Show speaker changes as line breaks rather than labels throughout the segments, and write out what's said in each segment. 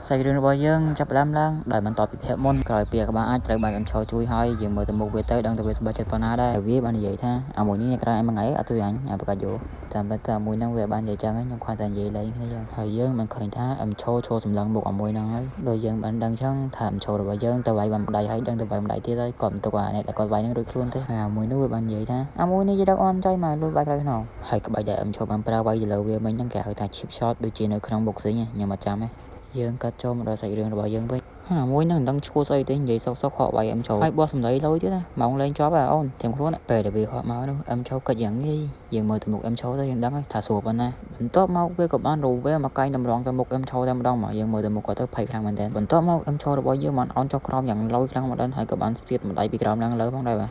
Xây dựng bao dương chấp lắm lắm đợi mình tọt bị phép môn rồi bia các bạn ai trời bạn em cho chui hơi dừng mở từ một về tới đang từ về budget pana đây viết bạn vậy tha mỗi ní cái em ấy ở tôi ảnh bữa cả vụ tạm bây giờ mùi năng về ban vậy trang ấy nhưng khoan thời gì lấy cái dân thời dương mình khởi tha em cho sầm lăng buộc ở mùi năng ấy đôi dân bạn đang chăng thảm cho rồi bao dương từ vậy bạn đầy hay đang từ vậy đầy tia đây còn từ quả này là còn vài những đôi luôn thế mùi nó về ban vậy tha mùi ní gì đâu on chơi mà luôn bài cái nào hay các bài để em cho bạn pra bay giờ về mình đang cả hơi thà chip shot đôi trên ở trong bọc xí nha nhưng mà chăm ấy dương cắt cho một đôi xây dựng rồi dương với mối nó đang chua xây tới vậy sau họ bày em cho hai boss lấy lối chứ mà ông lên chó bà ôn thêm luôn về để bị họ máu đâu em cho cái dẫn gì dương mời từ một em cho tới đắng thả sụp bên này mình tốt mau với cặp ban rù với mà cây nằm rong từ một em cho thêm đông mà dương mời từ một cái tới phải khăn mình đến mình tốt mau em cho được bao nhiêu mà on cho crom nhận lối khăn mà đến hai cặp ban siết mà đẩy bị crom đang lớn bóng đây mà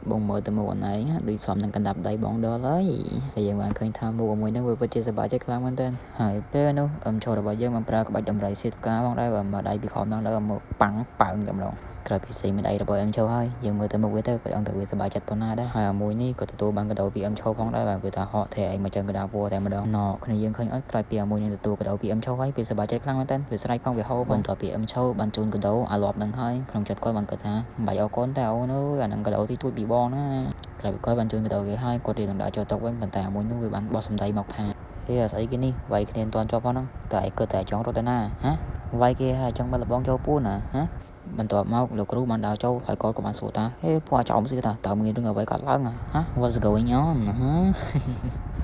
bông mời từ một này đi xóm đang cần đập đầy bóng đó lấy bây giờ bạn khơi tham mua mùi nó vừa chia sẻ bài chắc khăn mình tên hai pe nữa em cho được bao nhiêu mà ra cái bài đồng đầy siết cá bóng đây và mà đẩy bị crom đang lớn một bằng bằng cầm lòng rồi PC mình đây là bọn em cho hơi dừng mười tới một cái tới cái ông tự việc sẽ bài chặt này đấy hai mùi ní của tụi bằng cái đầu bị em cho phong đây và người ta họ thể mà chân cái đào vua tại mà đó nọ cái này dương khơi ớt rồi bìa mùi ní tụi cái đầu bị em cho ấy bị sẽ bài chặt lăng tên vì sẽ phong về hậu bên tụi bị em cho ban chun cái đầu lọp đằng hơi không chặt coi bằng cái thà bài ao con tao nữa là đằng cái đầu thì tôi bị bon nữa rồi coi ban chun cái đầu cái hai có đi đằng đã cho tao với bàn tay mùi nó với bạn bỏ sầm tay mọc thà thì là sẽ cái ní vậy cái nên toàn cho phong nó tại cơ thể chọn rồi tên na hả vậy kia trong ba là bong cho pu nè hả mình tọt mau lục rú bạn đào châu phải coi của bạn số ta hey qua trọng gì ta tạo mình đừng ở vậy cả lăng hả what's going on hả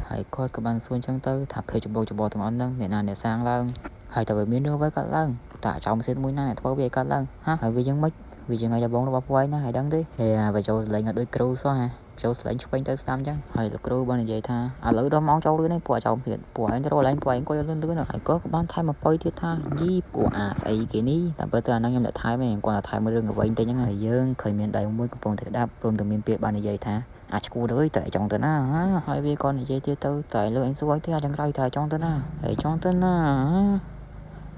hãy coi các bạn xuân chân tư thập hệ chụp bò từ món lưng để nào để sang lưng hãy tự miếng nước với cả lưng tạ trọng sẽ mũi này thôi về cả lưng hả hãy vì dân mất vì dân ngày bóng nó bắp quay nó hãy đăng đi thì về châu lấy ngặt đôi crew xóa ha châu lấy chụp anh tới sam chứ hãy lục crew bạn vậy tha lỡ đó món châu đứa này của trọng thiệt của anh rồi lấy của anh coi lên lưới nữa hãy có các bạn thay mà quay tiếp tha gì của xây cái ní tạm bây giờ năng em đã thay mình qua thay mới rừng ở vậy tới những ngày dương khởi miền đầy mới có phòng thể đáp from từ miền biển bạn này vậy tha chú đới tại trong tên á hai bia con này chơi tiêu tư tại lựa anh suối thế chẳng rai tại trong tên á tại trong tên á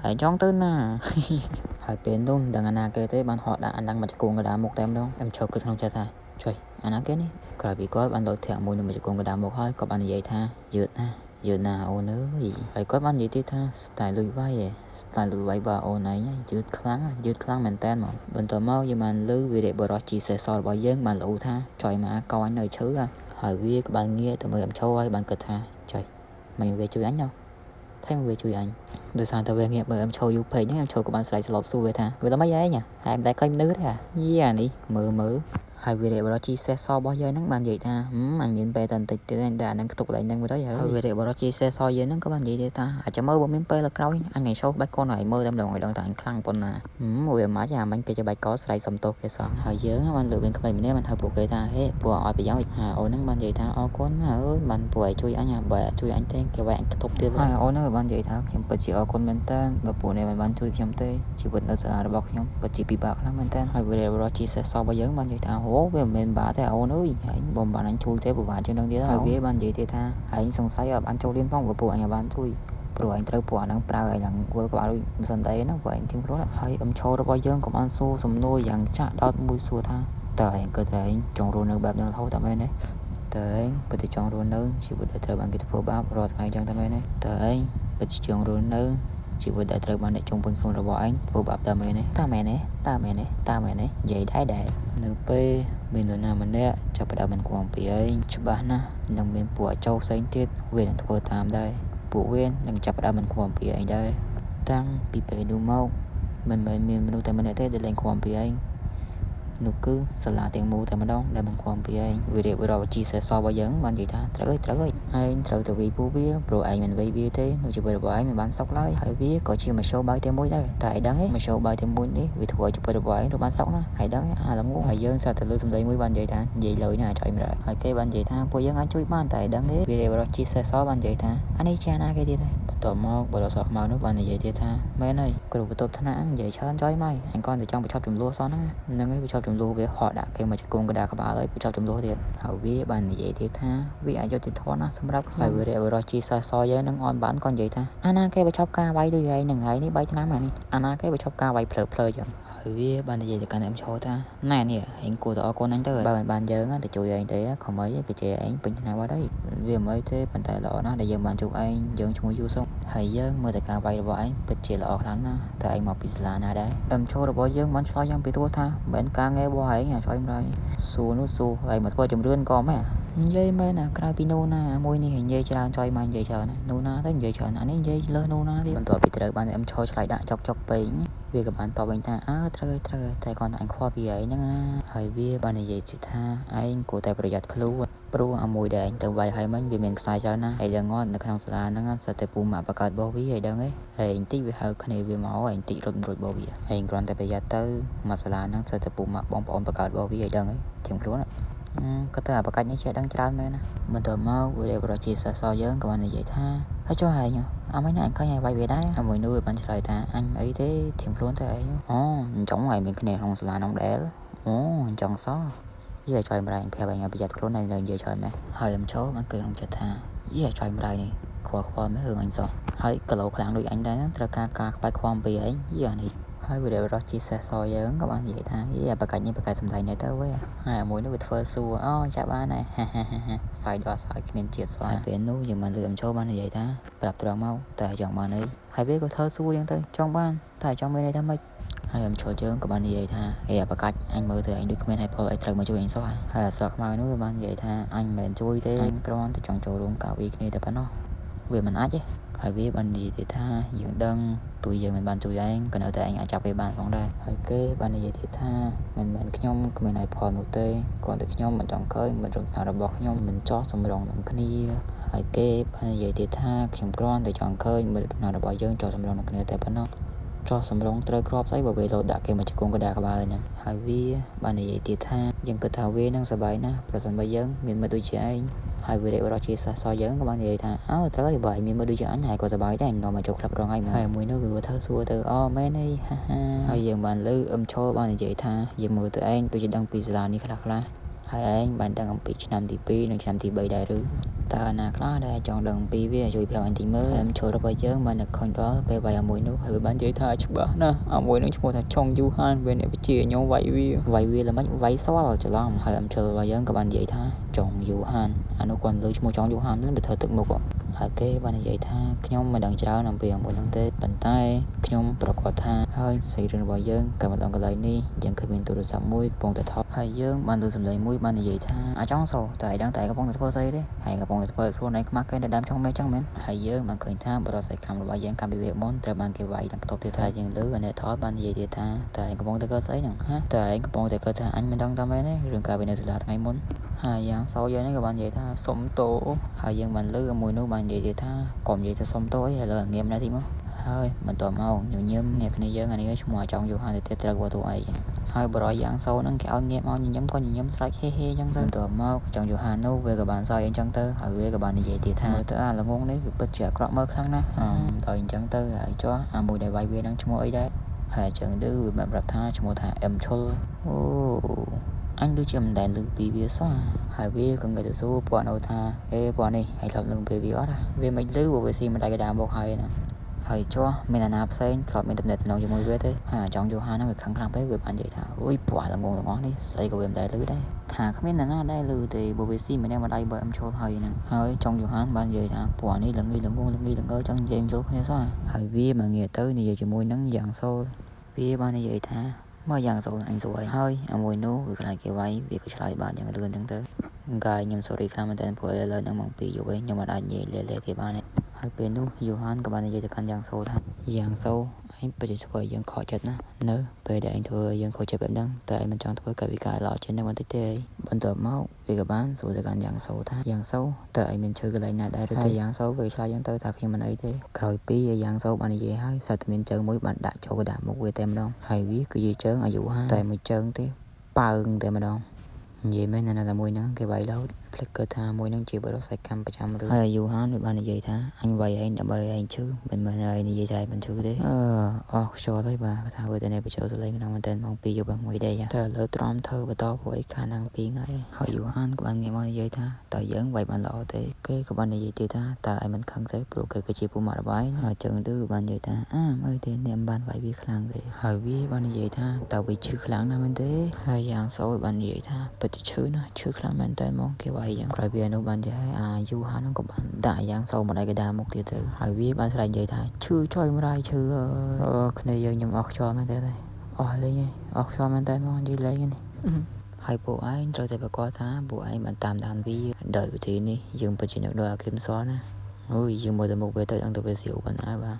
tại trong tên á hai bên luôn đằng anh kêu thế bạn họ đã anh đang mà cuồng cái đá một tem đâu em cho cứ không cho ta trời anh cái ní còn bị có bạn lột thẹo mùi mà cuồng cái đá một hơi có bạn vậy tha dượt ha dượt nào ô nữa gì phải có bạn gì tiếp tha style lùi vai vậy style lùi vai và ô này nhá dượt kháng mình tên mà bên tờ mau nhưng mà lư vì để bờ đó chỉ sẽ soi bao dân mà lụ tha trời mà câu anh nơi chứ à hỏi vi các bạn nghe từ mười em châu ơi bạn cực tha trời mình về chui anh nhau thấy mình về chui anh từ sáng tao về nghe mời em châu yêu phê những em châu của bạn sẽ lọt xu về tha vì tao mấy giấy nha hai em đã có em nước đấy à yeah đi mờ hai video đó chia sẻ so bao giờ nắng bạn vậy ta anh nhìn về tận tịch thì anh đã đang tục lại đang đó giờ hai video đó chia sẻ so với nó có bạn gì vậy ta cho mơ bom miếng pe là câu anh ngày sau bác con này mơ đâm đầu người đơn tặng khăn con nè mùi má nhà bánh kia cho bạch có sài sầm tốt kia sao hai giờ nó anh lựa bên cái mình mình hơi buộc người ta hết bùa ở bị giáo ôi nắng bạn vậy ta ô con ơi bạn bùi chui anh nhà bè chui anh tên kiểu bạn tục tiêu hai ôi nó bạn vậy ta nhưng bật chỉ ở con bên tên và bùa này bạn chui trong tê chỉ bật nó sợ bọc nhóm bật chỉ bị bạc lắm bên tên hai video đó chia sẻ so bao giờ bạn vậy ta với mình bà thế ấu nữa hãy bom bạn anh chui thế của bạn trên đường đi đó với bạn gì thì tha hãy xong say ở bạn châu liên phong của bộ nhà bạn chui rồi anh tới bộ nó pra lại lần với các bạn dần đấy nó vậy thêm đó hãy châu đó bao giờ cũng ăn xu sầm nuôi dạng chả đọt mũi xua tha tại cơ thể trồng rồi nữa bạp nữa thôi tạm em đấy tới bây giờ trồng rồi nữa chỉ vừa để trời bạn cái phố bắp rồi ngày chẳng tạm em đấy tới bây giờ trồng rồi nữa chỉ vừa để trời bạn để trồng bình thường rồi bỏ anh phố bắp tạm em đấy ta mẹ này vậy thái đại nửa pe mình rồi nào mình đấy cho bắt đầu mình còn bị ấy chụp bán na đồng miền của châu xanh tiết về thành phố tam đây bộ viên đừng chập bắt đầu mình còn bị ấy đây tăng bị bể đủ mau mình nuôi tại mình để thế để lên còn bị ấy nụ cứ sợ là tiền mua tại mình đó để mình còn bị ấy video vừa rồi chia sẻ so bao giờ bạn gì ta trời ơi hay trời từ vì bố biết rồi anh mình vì thế nó chỉ vừa bởi mình bán sóc lấy hãy biết có chi mà show bao tiền muối đây tại đáng ấy mà show bao tiền muối đi vì thua chụp vừa bởi rồi bán sóc nó hãy đáng lắm muốn hãy dân sao từ lưu xong đây mới ban vậy ta vậy lời này trời rồi hãy cái ban vậy ta bây giờ anh chui ban tại đáng ấy video rồi chia sẻ so ban vậy ta anh ấy cha na cái gì đây tò mò bộ đồ sọt màu nước ban này vậy thì ta mấy này cái đồ tốt thân ăn vậy cho anh chói mai anh con thì trong bị chọc trùng lúa xó nó nên ấy bị chọc trùng lúa về họ đã cái mà chỉ cùng cái đà các bà lấy bị chọc trùng lúa thì hậu vi ban này vậy thì ta vì ai cho thì thoa nó xongรับlại vừa rồi chia sẻ so với nó ngon bán con vậy ta anh cái bị chọc ca bay đi vậy nằng ấy đi bay cho nám này anh cái bị chọc ca bay phờ phờ chứ ហើយវាបាននិយាយទៅកាន់អ្នកឈរថាណែនេះហេងគួរទៅអរគុណអញទៅបើមិនបានយើងទៅជួយឯងទេខំអីគេជេរឯងពេញឆ្នាំបាត់ហើយវាមិនអីទេប៉ុន្តែល្អណាស់ដែលយើងបានជួបឯងយើងឈ្មោះយូសុងហើយយើងមើលតែការវាយរបស់ឯងពិតជាល្អខ្លាំងណាស់តែឯងមកពីសាលាណាដែរឈររបស់យើងបានឆ្លើយយ៉ាងពីរោះថាមិនការងាររបស់ឯងឆ្លើយម្ដងសួរនោះសួរហើយមកធ្វើជំរឿនក៏មែននិយាយមែនណាក្រៅពីនូណាមួយនេះនិយាយច្រើនចុយមកនិយាយច្រើននូណាទៅនិយាយច្រើនអានេះនិយាយលើនូណាទៀតបន្ទាប់ពីត្រូវបានឈរឆ្លើយដាក់ចុកពេកវាក៏បានតបវិញថាត្រូវតែគាត់អញខ្វល់ពីឯងហ្នឹងហើយវាបាននិយាយថាឯងគួរតែប្រយ័ត្នខ្លួនព្រោះអាមួយដែលឯងទៅវាយឲ្យមិញវាមានខ្សែច្រើនណាស់ហើយដឹងអត់នៅក្នុងសាលាហ្នឹងសិតតែពូម៉ាក់បកើតរបស់វាហើយដឹងហីហើយឯងតិចវាហៅគ្នាវាមកឯងតិចរត់រួចរបស់វាឯងគ្រាន់តែប្រយ័ត្នទៅមកសាលាហ្នឹងសិតតែពូម៉ាក់បងប្អូនបកើតរបស់វាហើយដឹងហីធៀងខ្លួនគាត់ទៅអាបកាច់នេះចេះដឹងច្រើនមែនណាបន្ទាប់មកវាប្រជាសាស្ត្រយើងក៏បាននិយាយថាហើយចុះឯងអមិញអញឃើញឯងវាយវាដែរអាមួយនោះវាបានឆ្លើយថាអញអីទេធៀងខ្លួនទៅឯងអញ្ចឹងឯងមានគ្នាក្នុងសាលាហ្នឹងដែរអញ្ចឹងសោះយីចុយម្ដាយប្រាប់ឯងប្រយ័ត្នខ្លួនឯងនិយាយច្រើនមែនហើយឈរបានគឺក្នុងចិត្តថាយីចុយម្ដាយនេះខ្វល់មែនរឿងអញសោះហើយគីឡូខ្លាំងដូចអញដែរត្រូវការខ្វាយខ្វល់ពីឯងយីអានេះហើយវារស់ជាសេះសយើងក៏បាននិយាយថាយីបកាច់នេះបកាច់សំដែងនេះទៅវិញហើយមួយនោះវាធ្វើសួរចាប់បានហើយសើចដល់សើចគ្មានជាតិស្វាពេលនោះយើងបានលឺឈរបាននិយាយថាប្រាប់ត្រង់មកតែចង់បានអីហើយវាក៏ធ្វើសួរយ៉ាងទៅចង់បានតែចង់មានន័យថាម៉េចហើយឈរយើងក៏បាននិយាយថាបកាច់អញមើលទៅអញដូចគ្មានហេតុផលអីត្រូវមកជួយអញសោះហើយអសខ្មៅនោះវាបាននិយាយថាអញមិនមែនជួយទេអញគ្រាន់តែចង់ចូលរួមការវាគ្នាតែប៉ុណ្ណោះវាមិនអាចទេហើយវាបាននិយាយថាយើងដឹងទូយើងមិនបានជួយឯងក៏នៅតែឯងអាចចាប់វាបានផងដែរហើយគេបាននិយាយថាមិនមែនខ្ញុំគ្មានឯផលនោះទេគ្រាន់តែខ្ញុំមិនចង់ឃើញមិត្តរួមរបស់ខ្ញុំមិនចោះសម្រងនឹងគ្នាហើយគេបាននិយាយថាខ្ញុំគ្រាន់តែចង់ឃើញមិត្តរបស់យើងចោះសម្រងនឹងគ្នាតែប៉ុណ្ណោះចោះសម្រងត្រូវគ្រាប់ស្អីបើវាលោតដាក់គេមកជង្គង់កដាក្បាលហ្នឹងហើយវាបាននិយាយទៀតថាយើងគិតថាវានឹងសប្បាយណាស់ប្រសិនបើយើងមានមិត្តដូចជាឯងហើយវារកជាសាសយើងក៏បាននិយាយថាត្រូវហើយបើមានមើលដូចជាអញហើយក៏សប្បាយដែរនាំមកចូលក្លឹបរងហើយមួយនោះវាធ្វើសួរទៅមែនអីហើយយើងបានលើឈរបាននិយាយថាយើងមើលទៅឯងដូចជាដឹងពីសាលានេះខ្លះហើយឯងបានដឹងអំពីឆ្នាំទី2និងឆ្នាំទី3ដែរឬតើណាខ្លះដែលចង់ដឹងពីវាជួយប្រាប់អញទីមើលឈររបស់យើងបាននឹកឃើញដល់ពេលវាយអាមួយនោះហើយបាននិយាយថាច្បាស់ណាស់អាមួយនឹងឈ្មោះថាចុងយូហានវាអ្នកវិជាខ្ញុំវាយវាល្មិចវាយសល់ច្រឡំហើយឈររបស់យើងក៏បាននិយាយថាចុងយូហានអានោះគាត់លើឈ្មោះចុងយូហាននឹងទៅធ្វើទឹកមុខហើយគេបាននិយាយថាខ្ញុំមិនដឹងច្រើនអំពីអាមួយនោះទេប៉ុន្តែខ្ញុំប្រកាសថាហើយសេរីរឿងរបស់យើងក៏មកដល់កន្លែងនេះយើងឃើញមានទូរស័ព្ទមួយកំពុងតែថតហើយយើងបានលើសំឡេងមួយបាននិយាយថាអាចង់សោតែឯងដឹងតែកំពុងតែធ្វើស្អីទេហើយកំពុងតែធ្វើខ្លួនឯងខ្មាស់គេនៅដើមចុងមេចឹងមែនហើយយើងបានឃើញថាបរិស័យកម្មរបស់យើងកម្មវិធីមុនត្រូវបានគេវាយទាំងបន្ទប់ទៀតហើយយើងលើអ្នកថតបាននិយាយទៀតថាតែឯងកំពុងតែធ្វើស្អីហ្នឹងតែឯងកំពុងតែគាត់ថាអញមិនដឹងតាមមែនទេរឿងការវិនិច្ឆ័យសាលាថ្ងៃមុនហើយយ៉ាងសោយើងនេះក៏បាននិយាយថាសុំតោហើយយើងបានលើមួយនោះបាននិយាយថាកុំនិយាយថាសុំតោអីឥឡូវងៀមណាស់ទីមកហើយបន្ទាប់មកញញឹមអ្នកគ្នាយើងអានេះឈ្មោះចង់យូហានទៅទៀតត្រូវវត្តអីហើយបរិយយ៉ាងសោហ្នឹងគេឲ្យងៀមមកញញឹមក៏ញញឹមស្រែកហេហេអញ្ចឹងទៅបន្ទាប់មកចង់យូហាននោះវាក៏បានសើចអញ្ចឹងទៅហើយវាក៏បាននិយាយទៀតថាទៅអាល្ងងនេះវាពិតជាអាក្រក់មើលខ្លាំងណាស់ដល់អញ្ចឹងទៅហើយចុះអាមួយដែលវាយវាហ្នឹងឈ្មោះអីដែរហើយអញ្ចឹងទៅវាបានប្រាប់ថាឈ្មោះថាអឹមឈុលអញដូចជាមិនដែលឮពីវាសោះហើយវាក៏ងើយទៅសួរពួកនោះថាពួកនេះហើយធ្លាប់ឮពីវាអត់វាមិនឮព្រោះវាស៊ីមិនដៃកដាមកហើយណាហើយចុះមានអាណាផ្សេងធ្លាប់មានតំណែងជាមួយវាទេចង់យូហានហ្នឹងវាខឹងខ្លាំងពេកវាបាននិយាយថាអុយពួកអាល្ងងទាំងអស់នេះស្អីក៏វាមិនដែលឮដែរថាគ្មានណាដែលឮទេព្រោះវាស៊ីម្នាក់ម្ដាយបើអឹមឈុលហើយហ្នឹងហើយចង់យូហានបាននិយាយថាពួកនេះល្ងីចឹងនិយាយចូលគ្នាសោះហើយវាមកងាកទៅនិយាយជាមួយនឹងយ៉ាងសូលវាបាននិយាយថាមកយ៉ាងសូលអញសួរហើយអាមួយនោះវាខ្លាចគេវាយវាក៏ឆ្លើយបានយ៉ាងលឿនចឹងទៅកាយខ្ញុំ sorry ខ្លាំងមែនតើព្រោះឥឡូវហ្នឹងមកពីយូរវិញខ្ញុំមិនអាចនិយាយលេទៀតបានទេហើយពេលនោះយូហានក៏បាននិយាយទៅកាន់យ៉ាងសូថាយ៉ាងសូឯងពិតជាធ្វើឲ្យយើងខកចិត្តណានៅពេលដែលឯងធ្វើយើងខកចិត្តបែបហ្នឹងតែឯងមិនចង់ធ្វើកាយវិការល្អជាងនេះបន្តិចទេបន្ទាប់មកវាក៏បានសួរទៅកាន់យ៉ាងសូថាយ៉ាងសូតើឯងមានឈឺកន្លែងណាដែរឬទេយ៉ាងសូវាឆ្លើយយ៉ាងទៅថាខ្ញុំមិនអីទេក្រោយពីយ៉ាងសូបាននិយាយហើយសាច់មានជើងមួយបានដាក់ចូលកណ្ដាលមុខវាតែម្ដងហើយវាគឺជាជើងអាយុហាតែមួយជើងទេប៉ើងតែម្ដងនិយាយមែនណាតែមួយហ្នឹងគេវាយលោត ផ្លេចក៏ថាមួយនឹងជាបរិស័យកម្មប្រចាំឬហើយយូហានវាបាននិយាយថាអញវាយឯងដើម្បីឯងឈឺមិនមែនឯងនិយាយថាឯងមិនឈឺទេអស់ខ្យល់ហើយបាទថាវេទនាបញ្ចូលសលេងក្នុងមែនតើមកពីយប់មួយដែរតែឥឡូវទ្រាំធ្វើបន្តព្រោះឯខាងហ្នឹងពីថ្ងៃហើយយូហានក៏បានងាកមកនិយាយថាតើយើងវាយបានល្អទេគេក៏បាននិយាយទៀតថាតើឯងមិនខឹងទេព្រោះគេគឺជាពូម៉ាក់របស់ឯងហើយចឹងទៅបាននិយាយថាមើលទេអ្នកបានវាយវាខ្លាំងទេហើយវាបាននិយាយថាតើវាឈឺខ្លាំងណាស់មែនទេហើយយ៉ាងសោយបាននិយាយថាពិតជាឈឺណាស់ឈឺខ្លាំងមែនតើមកគេវាយយ៉ាងក្រោយវានោះបាននិយាយយូហានហ្នឹងក៏បានដាក់យ៉ាងសោមកដៃកដាមុខទៀតទៅហើយវាបានស្រែកនិយាយថាឈឺចុយម្ដាយឈឺគ្នាយើងខ្ញុំអស់ខ្យល់មែនទេអស់លេងឯងអស់ខ្យល់មែនតើមកនិយាយលេងនេះហើយពួកឯងត្រូវតែប្រកាសថាពួកឯងបានតាមដានវាដោយវិធីនេះយើងពិតជានឹកដល់អាគឹមសណាអូយយើងមើលទៅមុខវាទៅដឹងទៅវាសៀវបានហើយបាទ